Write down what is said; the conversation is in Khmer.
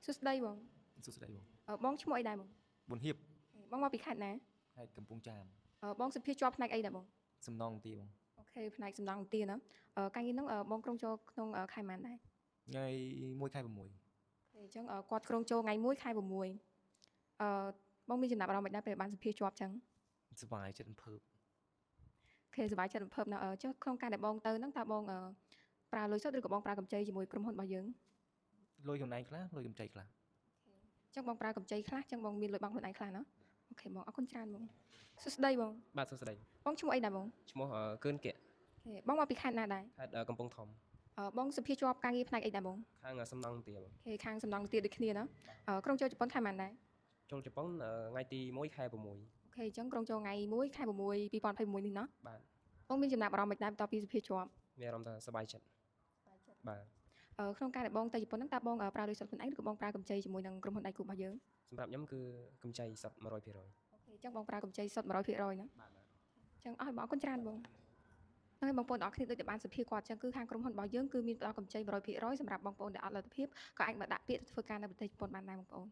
សួស្តីបង សួស្តីបង បងឈ្មោះអីដែរបង ប៊ុនហៀប បងមកពីខេត្តណា ខេត្តកំពង់ចាម បងសុភាជាប់ផ្នែកអីដែរបង សំណងទីបង អូខេផ្នែកសំណង់ទានណាការងារហ្នឹងបងក្រុងចូលក្នុងខែប៉ុន្មានដែរ ថ្ងៃ1ខែ6 អូខេអញ្ចឹងគាត់ក្រុងចូលថ្ងៃ1ខែ6បងមានចំណាប់អារម្មណ៍មិនដែរពេលបានសុភាជាប់អញ្ចឹង សប្បាយចិត្តអំភើប អូខេសប្បាយចិត្តរំភើបណាស់ចុះក្នុងការដែលបងទៅហ្នឹងតើបងប្រើលុយសុទ្ធឬក៏បងប្រើកម្ចីជាមួយក្រុមហ៊ុនរបស់យើង លុយខ្លួនឯងខ្លះលុយកម្ចីខ្លះ អញ្ចឹងបងប្រើកម្ចីខ្លះអញ្ចឹងបងមានលុយបង់ខ្លួនឯងខ្លះណាអូខេបងអរគុណច្រើនបងសួស្តីបង បាទសួស្តី បងឈ្មោះអីដែរបង ឈ្មោះគឿនគៈ អូខេបងមកពីខេត្តណាដែរ ខេត្តកំពង់ធំ បងសុភាជាប់ការងារផ្នែកអីដែរបង ខាងសំណង់ទាបង អូខេខាងសំណង់ទាដូចគ្នាណាក្រុងចូលជប៉ុនខែប៉ុន្មានដែរ ចូលជប៉ុនថ្ងៃទី1ខែ6 អូខេអញ្ចឹងក្រុងចូលថ្ងៃ1ខែ6 2021នេះណា បាទ បងមានចំណាប់អារម្មណ៍មិនដែរបន្ទាប់ពីសុភាជាប់ មានអារម្មណ៍ថាសប្បាយចិត្តបាទ ក្នុងការដែលបងទៅជប៉ុនហ្នឹងតើបងប្រើលុយសុទ្ធខ្លួនឯងឬក៏បងប្រើកម្ចីជាមួយនឹងក្រុមហ៊ុនដៃគូរបស់យើង សម្រាប់ខ្ញុំគឺកម្ចីសុទ្ធ 100% អូខេអញ្ចឹងបងប្រើកម្ចីសុទ្ធ 100% ណា បាទ អញ្ចឹងអរគុណច្រើនបងហើយបងប្អូនទាំងអស់គ្នាដូចតែបានសុភាគាត់អញ្ចឹងគឺខាងក្រុមហ៊ុនរបស់យើងគឺមានផ្ដល់កម្ចី 100% សម្រាប់បងប្អូនដែលអត់លទ្ធភាពក៏អាចមកដាក់ពាក្យទៅធ្វើការនៅប្រទេសជប៉ុនបានដែរបងប្អូន